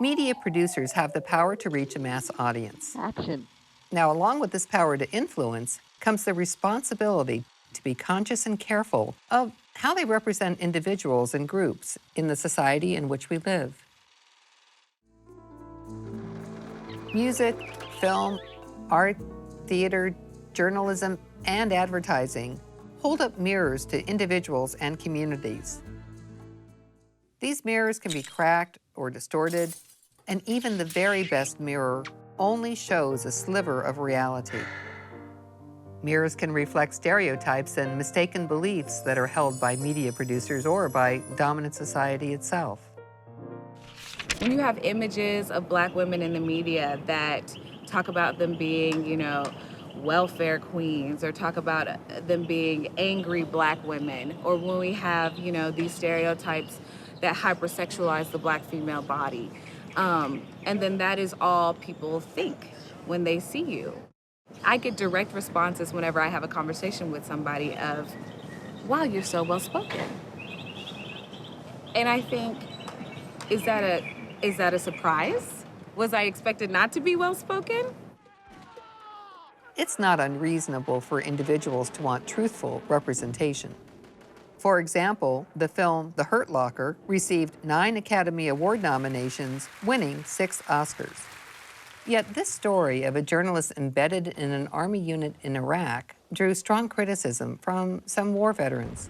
Media producers have the power to reach a mass audience. Action. Now, along with this power to influence comes the responsibility to be conscious and careful of how they represent individuals and groups in the society in which we live. Music, film, art, theater, journalism, and advertising hold up mirrors to individuals and communities. These mirrors can be cracked or distorted, and even the very best mirror only shows a sliver of reality. Mirrors can reflect stereotypes and mistaken beliefs that are held by media producers or by dominant society itself. When you have images of Black women in the media that talk about them being, welfare queens, or talk about them being angry Black women, or when we have, these stereotypes that hypersexualize the Black female body, and then that is all people think when they see you. I get direct responses whenever I have a conversation with somebody of, wow, you're so well spoken. And I think, is that a surprise? Was I expected not to be well spoken? It's not unreasonable for individuals to want truthful representation. For example, the film The Hurt Locker received 9 Academy Award nominations, winning 6 Oscars. Yet this story of a journalist embedded in an army unit in Iraq drew strong criticism from some war veterans.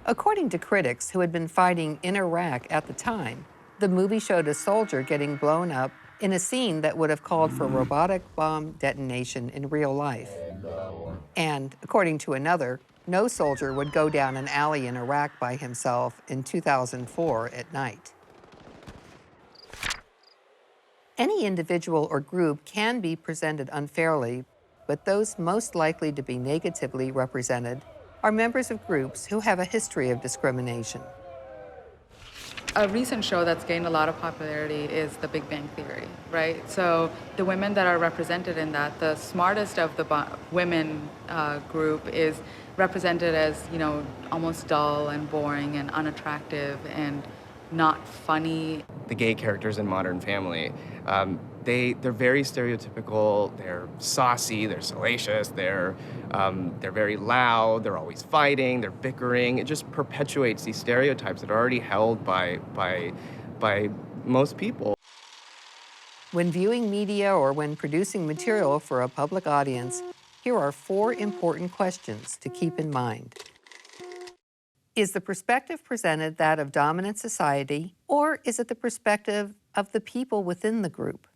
According to critics who had been fighting in Iraq at the time, the movie showed a soldier getting blown up in a scene that would have called for robotic bomb detonation in real life. And according to another, no soldier would go down an alley in Iraq by himself in 2004 at night. Any individual or group can be presented unfairly, but those most likely to be negatively represented are members of groups who have a history of discrimination. A recent show that's gained a lot of popularity is The Big Bang Theory, right? So the women that are represented in that, the smartest of the women group is represented as, almost dull and boring and unattractive and not funny. The gay characters in Modern Family, they're very stereotypical. They're saucy, they're salacious, they're very loud, they're always fighting, they're bickering. It just perpetuates these stereotypes that are already held by most people. When viewing media or when producing material for a public audience, here are 4 important questions to keep in mind. Is the perspective presented that of dominant society, or is it the perspective of the people within the group?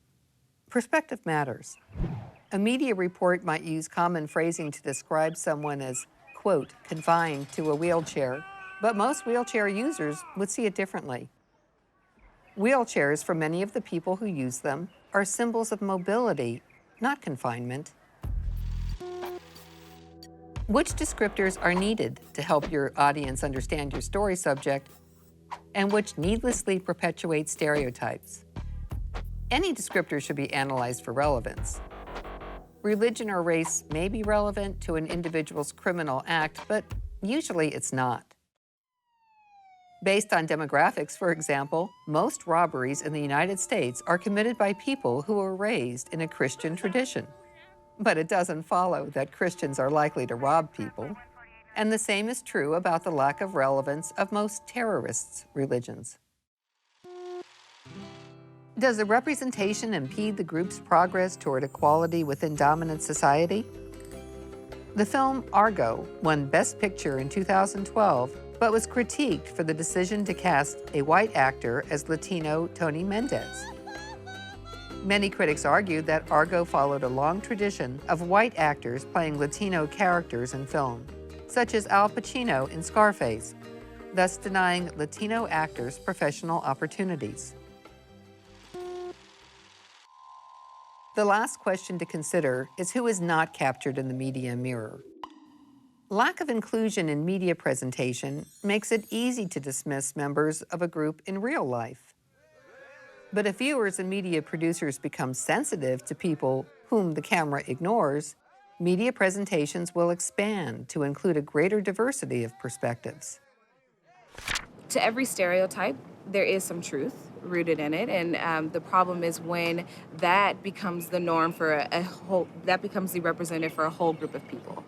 Perspective matters. A media report might use common phrasing to describe someone as, quote, confined to a wheelchair, but most wheelchair users would see it differently. Wheelchairs, for many of the people who use them, are symbols of mobility, not confinement. Which descriptors are needed to help your audience understand your story subject, and which needlessly perpetuate stereotypes? Any descriptor should be analyzed for relevance. Religion or race may be relevant to an individual's criminal act, but usually it's not. Based on demographics, for example, most robberies in the United States are committed by people who were raised in a Christian tradition. But it doesn't follow that Christians are likely to rob people. And the same is true about the lack of relevance of most terrorists' religions. Does the representation impede the group's progress toward equality within dominant society? The film Argo won Best Picture in 2012, but was critiqued for the decision to cast a white actor as Latino Tony Mendez. Many critics argued that Argo followed a long tradition of white actors playing Latino characters in film, such as Al Pacino in Scarface, thus denying Latino actors professional opportunities. The last question to consider is who is not captured in the media mirror. Lack of inclusion in media presentation makes it easy to dismiss members of a group in real life. But if viewers and media producers become sensitive to people whom the camera ignores, media presentations will expand to include a greater diversity of perspectives. To every stereotype, there is some truth, rooted in it. And the problem is when that becomes the norm for a whole, that becomes the representative for a whole group of people.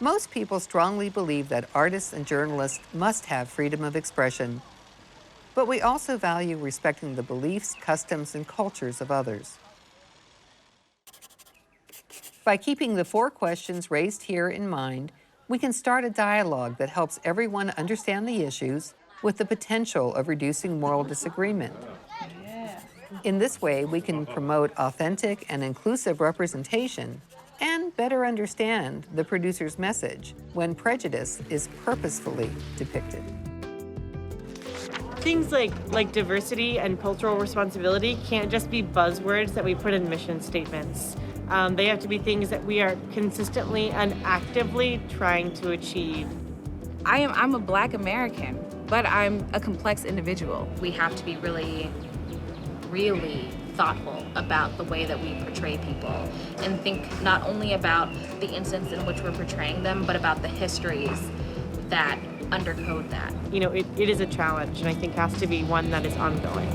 Most people strongly believe that artists and journalists must have freedom of expression, but we also value respecting the beliefs, customs, and cultures of others. By keeping the 4 questions raised here in mind, we can start a dialogue that helps everyone understand the issues with the potential of reducing moral disagreement. In this way, we can promote authentic and inclusive representation and better understand the producer's message when prejudice is purposefully depicted. Things like diversity and cultural responsibility can't just be buzzwords that we put in mission statements. They have to be things that we are consistently and actively trying to achieve. I'm a Black American, but I'm a complex individual. We have to be really, really thoughtful about the way that we portray people and think not only about the instance in which we're portraying them, but about the histories that undercode that. You know, it is a challenge, and I think has to be one that is ongoing.